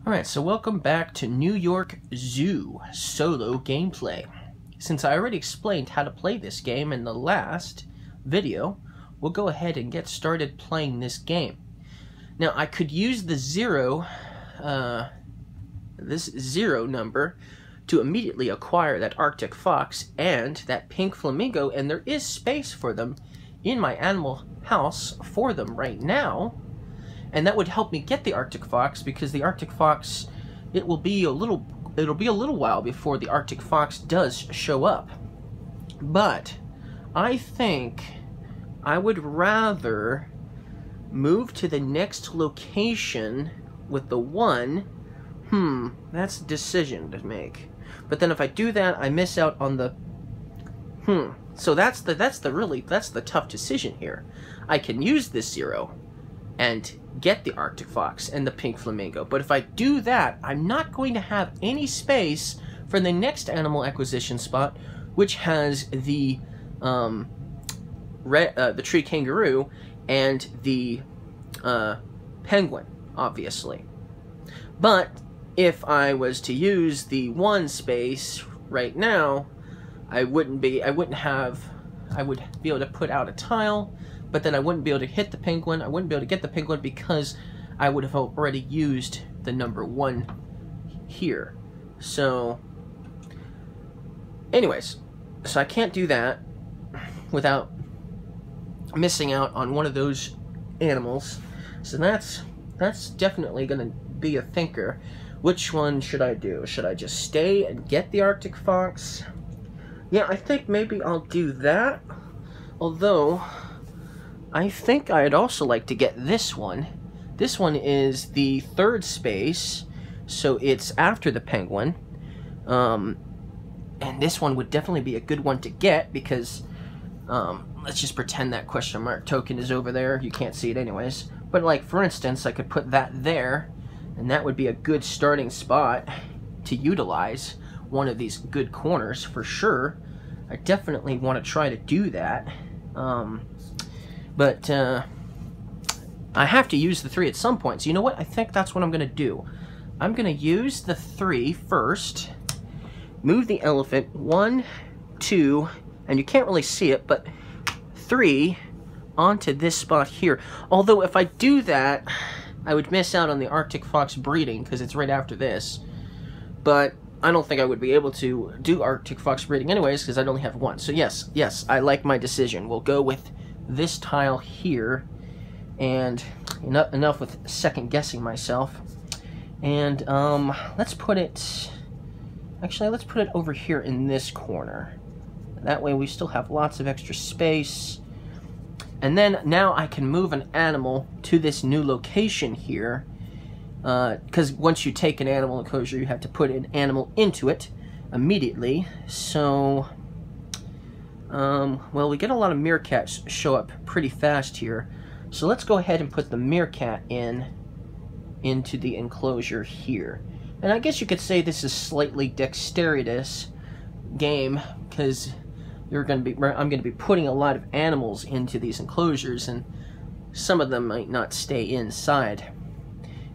Alright, so welcome back to New York Zoo solo gameplay. Since I already explained how to play this game in the last video, we'll go ahead and get started playing this game. Now, I could use the this zero number to immediately acquire that Arctic fox and that pink flamingo, and there is space for them in my animal house for them right now. And that would help me get the Arctic fox, because the Arctic fox, it'll be a little while before the Arctic fox does show up. But I think I would rather move to the next location with the one. That's a decision to make. But then if I do that, I miss out on the So that's the tough decision here. I can use this zero and get the Arctic fox and the pink flamingo, but if I do that, I'm not going to have any space for the next animal acquisition spot, which has the tree kangaroo and the penguin, obviously. But if I was to use the one space right now, I would be able to put out a tile, but then I wouldn't be able to hit the penguin. I wouldn't be able to get the penguin because I would have already used the number one here. So, anyways, so I can't do that without missing out on one of those animals. So that's definitely going to be a thinker. Which one should I do? Should I just stay and get the Arctic fox? Yeah, I think maybe I'll do that. Although, I think I'd also like to get this one. This one is the third space, so it's after the penguin. And this one would definitely be a good one to get because, let's just pretend that question mark token is over there. You can't see it anyways. But like, for instance, I could put that there, and that would be a good starting spot to utilize one of these good corners for sure. I definitely want to try to do that. But I have to use the 3 at some point. So you know what? I think that's what I'm going to do. I'm going to use the 3 first. Move the elephant 1, 2, and you can't really see it, but 3 onto this spot here. Although if I do that, I would miss out on the Arctic fox breeding because it's right after this. But I don't think I would be able to do Arctic fox breeding anyways because I'd only have 1. So yes, I like my decision. We'll go with this tile here, and enough with second guessing myself. And let's put it over here in this corner. That way we still have lots of extra space. And then now I can move an animal to this new location here, because once you take an animal enclosure, you have to put an animal into it immediately. So well, we get a lot of meerkats show up pretty fast here. So let's go ahead and put the meerkat into the enclosure here. And I guess you could say this is slightly dexterous game, because I'm going to be putting a lot of animals into these enclosures, and some of them might not stay inside,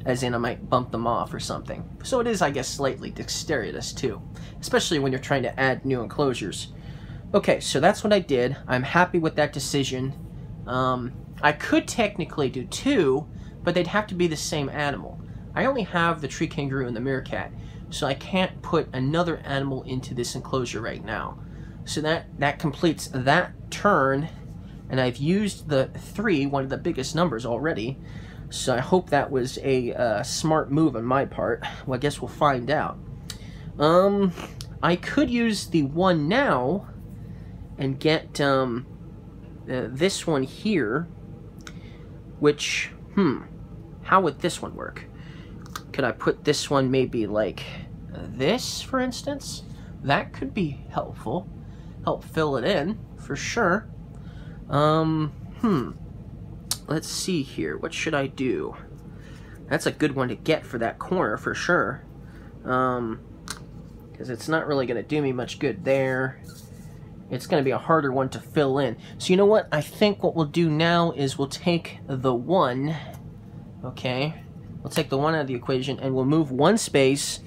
as in I might bump them off or something. So it is, I guess, slightly dexterous too, especially when you're trying to add new enclosures. Okay, so that's what I did. I'm happy with that decision. I could technically do 2, but they'd have to be the same animal. I only have the tree kangaroo and the meerkat, so I can't put another animal into this enclosure right now. So that completes that turn, and I've used the 3, one of the biggest numbers already. So I hope that was a smart move on my part. Well, I guess we'll find out. I could use the 1 now and get this one here, which, how would this one work? Could I put this one maybe like this, for instance? That could be helpful. Help fill it in, for sure. Let's see here. What should I do? That's a good one to get for that corner, for sure. Because it's not really going to do me much good there. It's going to be a harder one to fill in. So you know what? I think what we'll do now is we'll take the 1. Okay. We'll take the 1 out of the equation, and we'll move 1 space,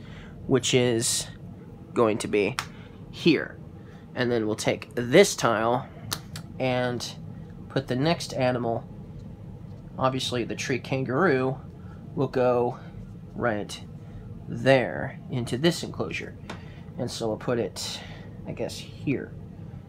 which is going to be here. And then we'll take this tile and put the next animal, obviously the tree kangaroo, will go right there into this enclosure. And so we'll put it, I guess, here.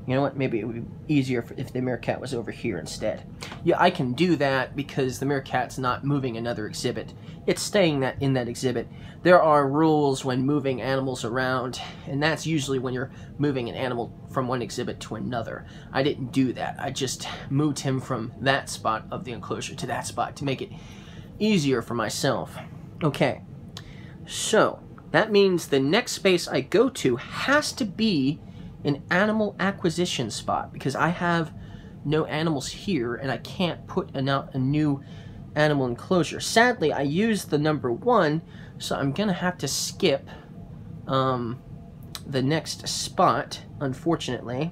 You know what? Maybe it would be easier if the meerkat was over here instead. Yeah, I can do that because the meerkat's not moving another exhibit. It's staying in that exhibit. There are rules when moving animals around, and that's usually when you're moving an animal from one exhibit to another. I didn't do that. I just moved him from that spot of the enclosure to that spot to make it easier for myself. Okay, so that means the next space I go to has to be an animal acquisition spot, because I have no animals here and I can't put a new animal enclosure. Sadly, I used the number 1, so I'm gonna have to skip the next spot, unfortunately.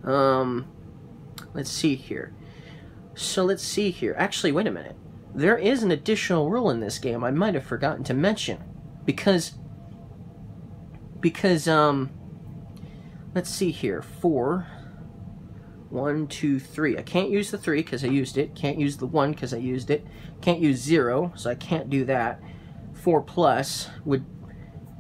Let's see here. So let's see here. Actually, wait a minute. There is an additional rule in this game I might have forgotten to mention, because let's see here. 4. 1, 2, 3. I can't use the 3 because I used it. Can't use the 1 because I used it. Can't use 0, so I can't do that. 4 plus would...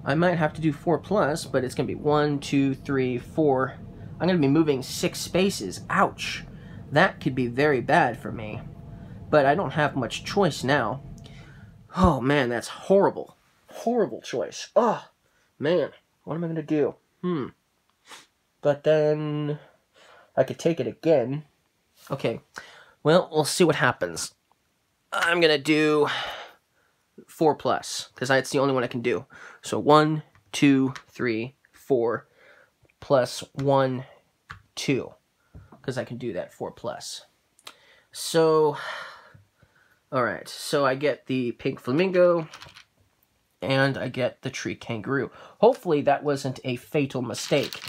I might have to do 4 plus, but it's going to be 1, 2, 3, 4. I'm going to be moving 6 spaces. Ouch. That could be very bad for me. But I don't have much choice now. Oh, man, that's horrible. Horrible choice. Oh, man. What am I going to do? But then I could take it again. Okay, well, we'll see what happens. I'm going to do 4 plus, because that's the only one I can do. So 1, 2, 3, 4, plus 1, 2, because I can do that 4 plus. So, alright, so I get the pink flamingo, and I get the tree kangaroo. Hopefully that wasn't a fatal mistake.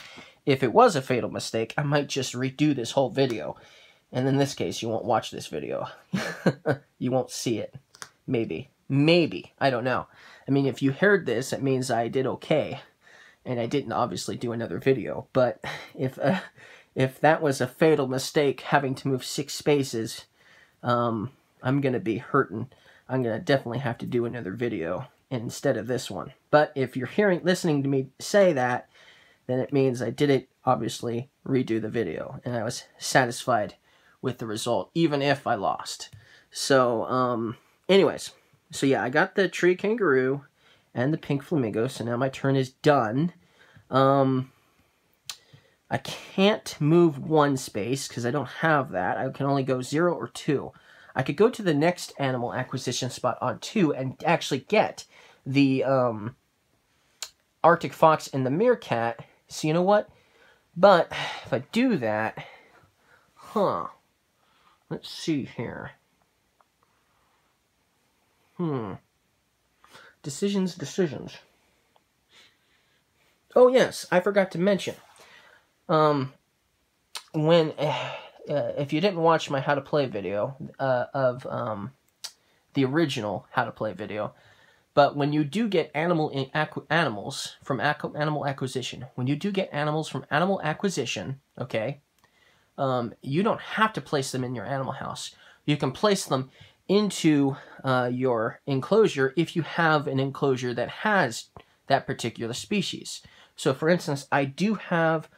If it was a fatal mistake, I might just redo this whole video. And in this case, you won't watch this video. You won't see it. Maybe. Maybe. I don't know. I mean, if you heard this, it means I did okay. And I didn't obviously do another video. But if that was a fatal mistake, having to move 6 spaces, I'm going to be hurting. I'm going to definitely have to do another video instead of this one. But if you're listening to me say that, then it means I didn't obviously redo the video, and I was satisfied with the result, even if I lost. So, anyways, so yeah, I got the tree kangaroo and the pink flamingo, so now my turn is done. I can't move 1 space, because I don't have that. I can only go 0 or 2. I could go to the next animal acquisition spot on 2 and actually get the Arctic fox and the meerkat. So you know what? But if I do that, let's see here. Decisions. Oh yes, I forgot to mention. If you didn't watch my how to play video of the original how to play video, but when you do get animals from animal acquisition, okay, you don't have to place them in your animal house. You can place them into your enclosure if you have an enclosure that has that particular species. So, for instance, I do have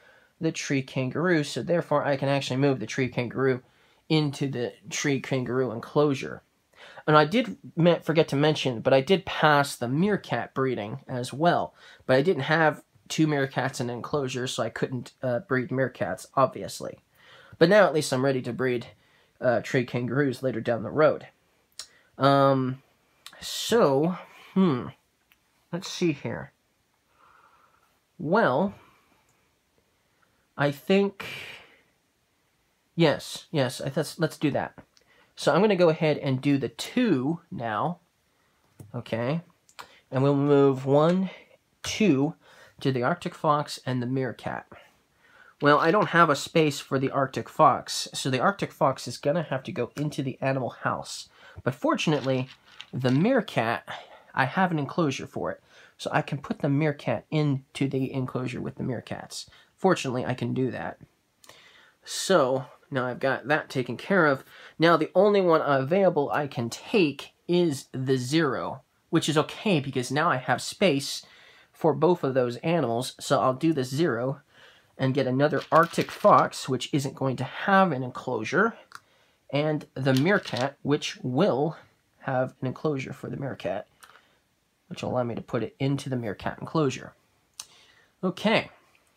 the tree kangaroo, so therefore I can actually move the tree kangaroo into the tree kangaroo enclosure. And I did forget to mention, but I did pass the meerkat breeding as well. But I didn't have 2 meerkats in an enclosure, so I couldn't breed meerkats, obviously. But now at least I'm ready to breed tree kangaroos later down the road. Let's see here. Well, I think... Yes, let's do that. So I'm going to go ahead and do the 2 now, okay? And we'll move 1, 2 to the Arctic fox and the meerkat. Well, I don't have a space for the Arctic fox, so the Arctic fox is going to have to go into the animal house. But fortunately, the meerkat, I have an enclosure for it. So I can put the meerkat into the enclosure with the meerkats. Fortunately, I can do that. So, now I've got that taken care of. Now, the only one available I can take is the 0, which is okay because now I have space for both of those animals. So I'll do the 0 and get another Arctic fox, which isn't going to have an enclosure, and the meerkat, which will have an enclosure for the meerkat, which will allow me to put it into the meerkat enclosure. Okay,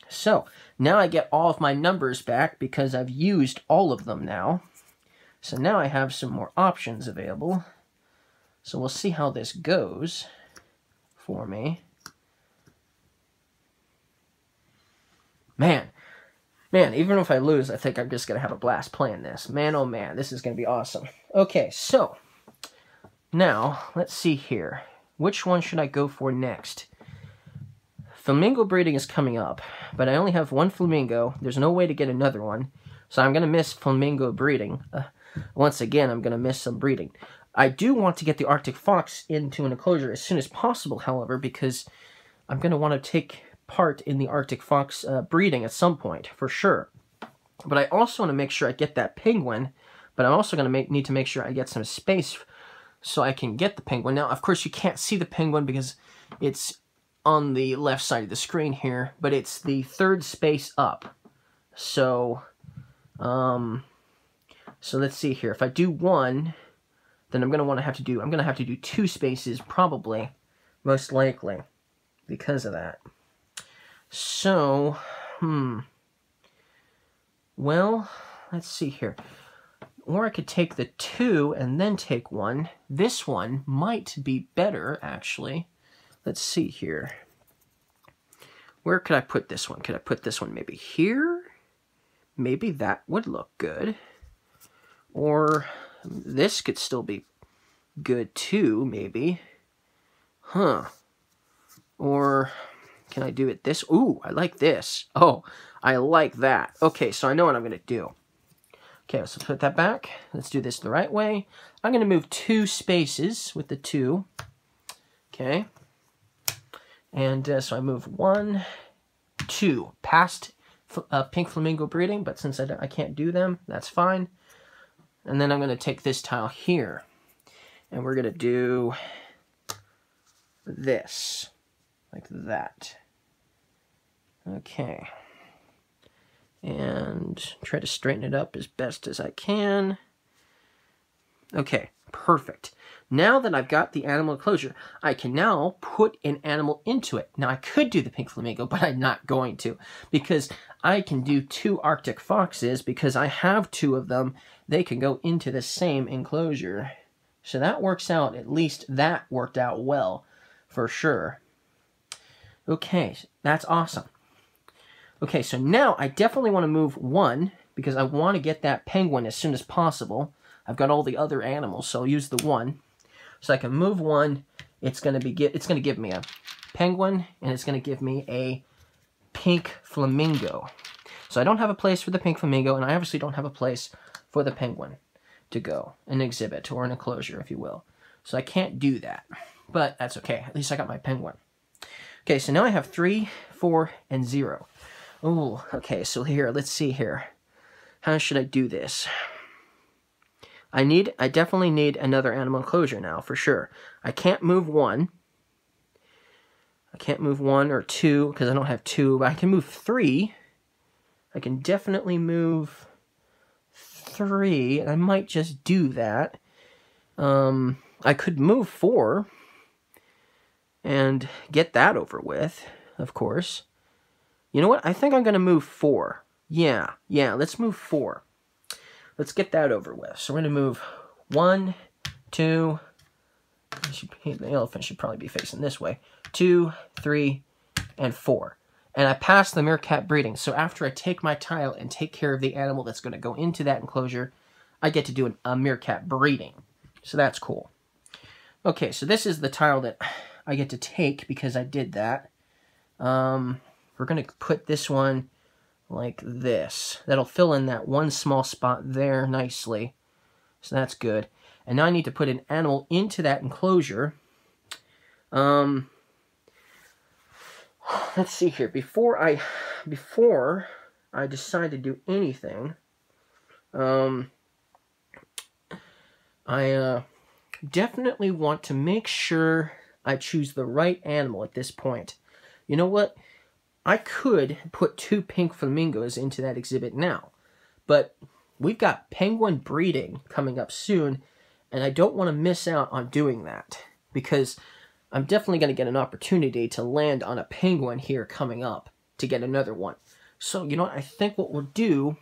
so now I get all of my numbers back because I've used all of them now. So now I have some more options available. So we'll see how this goes for me. Man, even if I lose, I think I'm just going to have a blast playing this. Man, oh man, this is going to be awesome. Okay, so now let's see here. Which one should I go for next? Flamingo breeding is coming up, but I only have one flamingo. There's no way to get another one, so I'm going to miss flamingo breeding. Once again, I'm going to miss some breeding. I do want to get the Arctic fox into an enclosure as soon as possible, however, because I'm going to want to take part in the Arctic fox breeding at some point, for sure. But I also want to make sure I get that penguin, but I'm also going to need to make sure I get some space so I can get the penguin. Now, of course, you can't see the penguin because it's on the left side of the screen here, but it's the 3rd space up. So, so let's see here. If I do 1, then I'm going to have to do 2 spaces, probably, most likely, because of that. So, well, let's see here. Or I could take the 2 and then take 1. This one might be better, actually. Let's see here. Where could I put this one? Could I put this one maybe here? Maybe that would look good. Or this could still be good too, maybe. Huh. Or can I do it this? Ooh, I like this. Oh, I like that. Okay, so I know what I'm going to do. Okay, so put that back. Let's do this the right way. I'm going to move 2 spaces with the 2. Okay. And so I move 1, 2, past pink flamingo breeding, but since I can't do them, that's fine. And then I'm going to take this tile here, and we're going to do this, like that. Okay. And try to straighten it up as best as I can. Okay, perfect. Now that I've got the animal enclosure, I can now put an animal into it. Now, I could do the pink flamingo, but I'm not going to, because I can do 2 Arctic foxes, because I have 2 of them. They can go into the same enclosure. So that works out. At least that worked out well, for sure. Okay, that's awesome. Okay, so now I definitely want to move 1, because I want to get that penguin as soon as possible. I've got all the other animals, so I'll use the 1. So I can move 1. It's going to give me a penguin, and it's going to give me a pink flamingo. So I don't have a place for the pink flamingo, and I obviously don't have a place for the penguin to go, an exhibit or an enclosure, if you will. So I can't do that, but that's okay. At least I got my penguin. Okay, so now I have 3, 4, and 0. Oh, okay, so here, let's see here. How should I do this? I definitely need another animal enclosure now, for sure. I can't move 1. I can't move 1 or 2, because I don't have 2, but I can move 3. I can definitely move 3, and I might just do that. I could move 4 and get that over with, of course. You know what? I think I'm going to move 4. Yeah, let's move 4. Let's get that over with. So we're going to move 1, 2, the elephant should probably be facing this way, 2, 3, and 4. And I passed the meerkat breeding. So after I take my tile and take care of the animal that's going to go into that enclosure, I get to do a meerkat breeding. So that's cool. Okay, so this is the tile that I get to take because I did that. We're going to put this one like this. That'll fill in that one small spot there nicely. So that's good. And now I need to put an animal into that enclosure. Let's see here. Before I decide to do anything, I definitely want to make sure I choose the right animal at this point. You know what? I could put 2 pink flamingos into that exhibit now, but we've got penguin breeding coming up soon, and I don't want to miss out on doing that, because I'm definitely going to get an opportunity to land on a penguin here coming up to get another one. So, you know what? I think what we'll do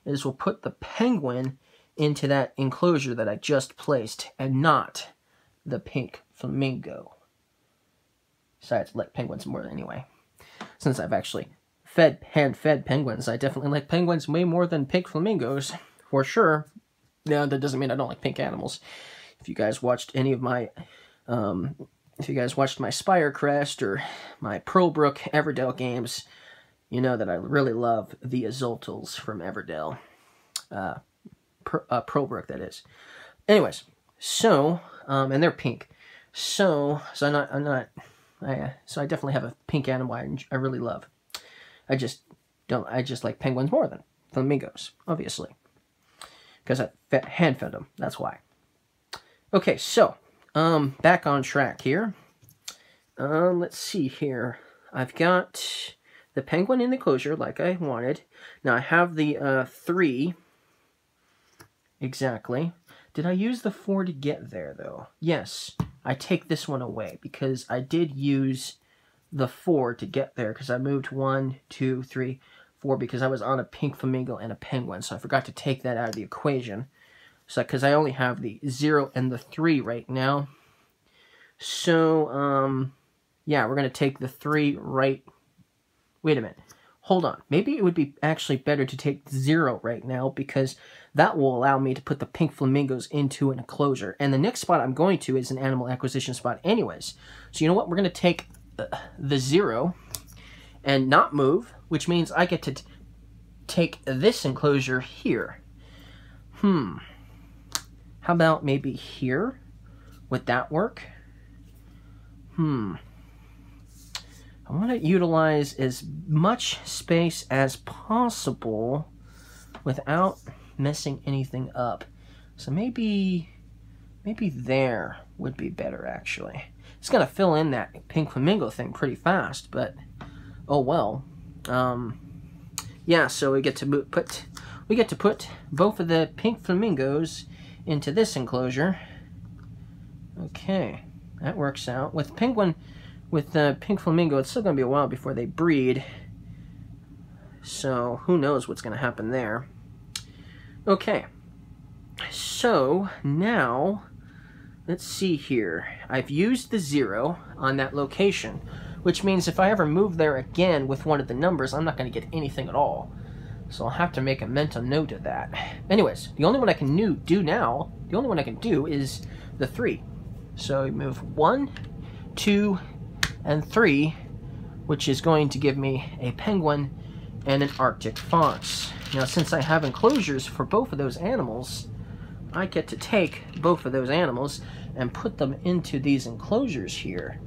is we'll put the penguin into that enclosure that I just placed, and not the pink flamingo. Besides, I like penguins more anyway. Since I've actually hand-fed penguins, I definitely like penguins way more than pink flamingos, for sure. Now, that doesn't mean I don't like pink animals. If you guys watched any of my, if you guys watched my Spirecrest or my Pearlbrook Everdell games, you know that I really love the Azultals from Everdell. Pearlbrook, that is. Anyways, so, and they're pink. So I definitely have a pink animal I really love. I just like penguins more than flamingos, obviously. Because I hand-fed them, that's why. Okay, so, back on track here. Let's see here. I've got the penguin in the enclosure, like I wanted. Now, I have the 3, exactly. Did I use the 4 to get there, though? Yes, I take this one away, because I did use the 4 to get there, because I moved 1, 2, 3, 4, because I was on a pink flamingo and a penguin, so I forgot to take that out of the equation. So, because I only have the 0 and the 3 right now. So, yeah, we're going to take the 3 right... Wait a minute. Hold on. Maybe it would be actually better to take 0 right now, because that will allow me to put the pink flamingos into an enclosure. And the next spot I'm going to is an animal acquisition spot anyways. So you know what? We're going to take the 0 and not move, which means I get to take this enclosure here. How about maybe here? Would that work? I want to utilize as much space as possible without messing anything up. So maybe there would be better, actually. It's going to fill in that pink flamingo thing pretty fast, but oh well. Yeah, so we get to put both of the pink flamingos into this enclosure. Okay, that works out. With the pink flamingo, it's still going to be a while before they breed. So, who knows what's going to happen there. Okay. So, now, let's see here. I've used the 0 on that location, which means if I ever move there again with one of the numbers, I'm not going to get anything at all. So I'll have to make a mental note of that. Anyways, the only one I can do now is the 3. So we move 1, 2, and 3, which is going to give me a penguin and an Arctic fox. Now, since I have enclosures for both of those animals, I get to take both of those animals and put them into these enclosures here.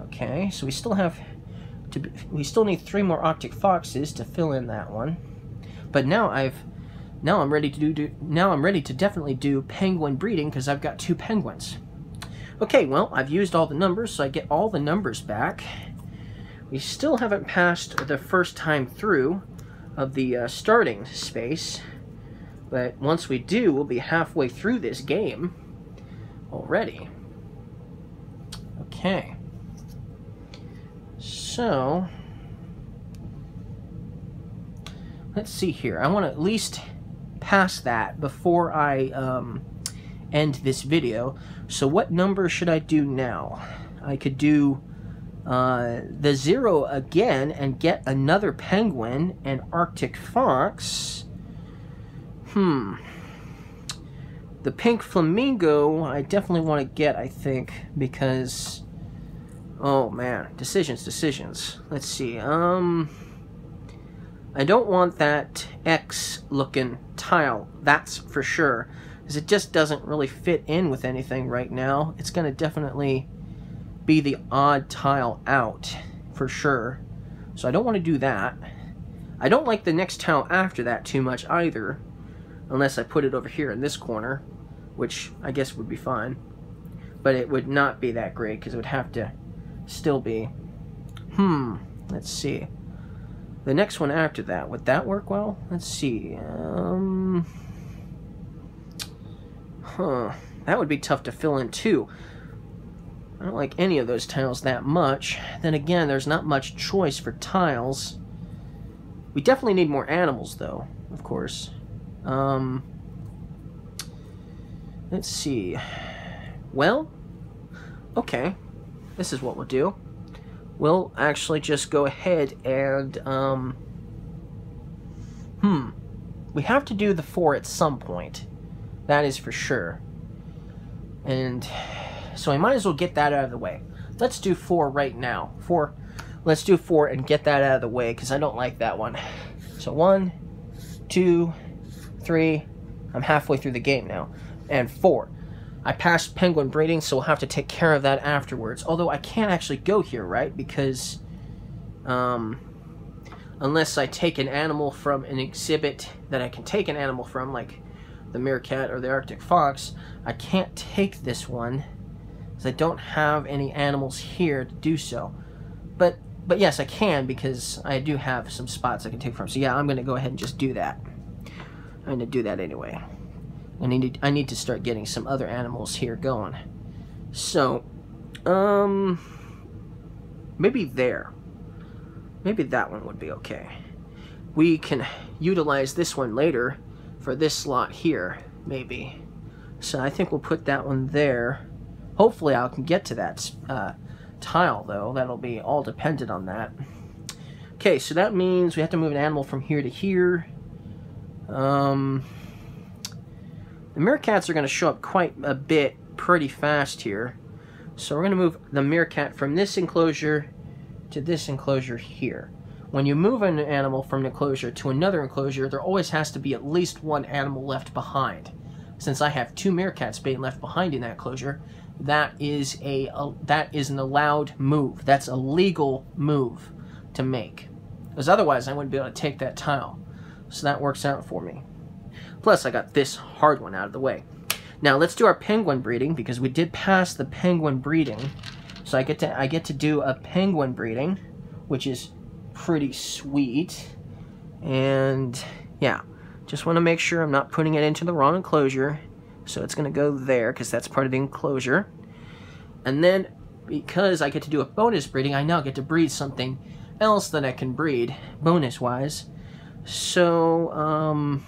Okay, so we still need 3 more Arctic foxes to fill in that one. But now I'm ready to definitely do penguin breeding, because I've got 2 penguins. Okay, well, I've used all the numbers, so I get all the numbers back. We still haven't passed the first time through of the starting space, but once we do, we'll be halfway through this game already. Okay. So, let's see here. I want to at least pass that before I end this video. So what number should I do now? I could do the 0 again and get another penguin and Arctic fox. The pink flamingo I definitely want to get, I think, because... Oh man, decisions. Let's see, I don't want that X looking tile, that's for sure. because it just doesn't really fit in with anything right now. It's going to definitely be the odd tile out for sure. So I don't want to do that. I don't like the next tile after that too much either, unless I put it over here in this corner, which I guess would be fine. But it would not be that great because it would have to still be... let's see. The next one after that, would that work well? Let's see. That would be tough to fill in too. I don't like any of those tiles that much. Then again, there's not much choice for tiles. We definitely need more animals though, of course. Let's see. Well, okay. This is what we'll do. We'll actually just go ahead and, we have to do the 4 at some point. That is for sure. And so I might as well get that out of the way. Let's do 4 right now. 4. Let's do 4 and get that out of the way because I don't like that one. So 1, 2, 3. I'm halfway through the game now. And 4. I passed penguin breeding, so we'll have to take care of that afterwards. Although I can't actually go here, right? Because unless I take an animal from an exhibit that I can take an animal from, like the meerkat or the Arctic fox, I can't take this one because I don't have any animals here to do so. But yes, I can because I do have some spots I can take from. So yeah, I'm going to go ahead and just do that. I'm going to do that anyway. I need to start getting some other animals here going. So, maybe there. Maybe that one would be okay. We can utilize this one later for this slot here, maybe. So I think we'll put that one there. Hopefully I can get to that tile, though. That'll be all dependent on that. Okay, so that means we have to move an animal from here to here. The meerkats are going to show up quite a bit pretty fast here. So we're going to move the meerkat from this enclosure to this enclosure here. When you move an animal from an enclosure to another enclosure, there always has to be at least one animal left behind. Since I have 2 meerkats being left behind in that enclosure, that is an allowed move. That's a legal move to make. Because otherwise I wouldn't be able to take that tile. So that works out for me. Plus, I got this hard one out of the way. Now, let's do our penguin breeding, because we did pass the penguin breeding. So I get to do a penguin breeding, which is pretty sweet. And, yeah. Just want to make sure I'm not putting it into the wrong enclosure. So it's going to go there, because that's part of the enclosure. And then, because I get to do a bonus breeding, I now get to breed something else that I can breed, bonus-wise. So,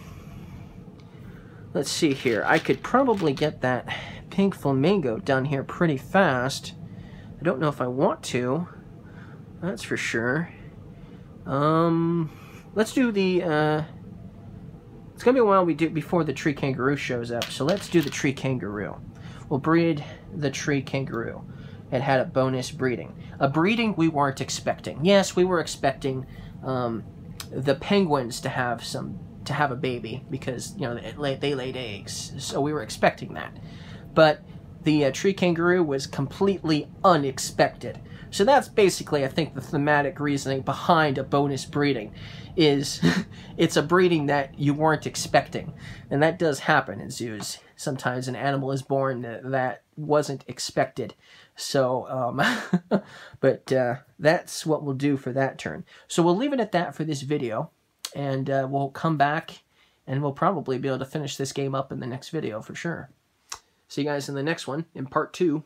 let's see here. I could probably get that pink flamingo done here pretty fast. I don't know if I want to. That's for sure. Let's do the, it's going to be a while before the tree kangaroo shows up. So let's do the tree kangaroo. We'll breed the tree kangaroo. It had a bonus breeding. A breeding we weren't expecting. Yes, we were expecting the penguins to have a baby because, you know, they laid eggs. So we were expecting that. But the tree kangaroo was completely unexpected. So that's basically, I think, the thematic reasoning behind a bonus breeding is it's a breeding that you weren't expecting. And that does happen in zoos. Sometimes an animal is born that wasn't expected. So, but that's what we'll do for that turn. So we'll leave it at that for this video. And we'll come back and we'll probably be able to finish this game up in the next video for sure. See you guys in the next one, in part 2.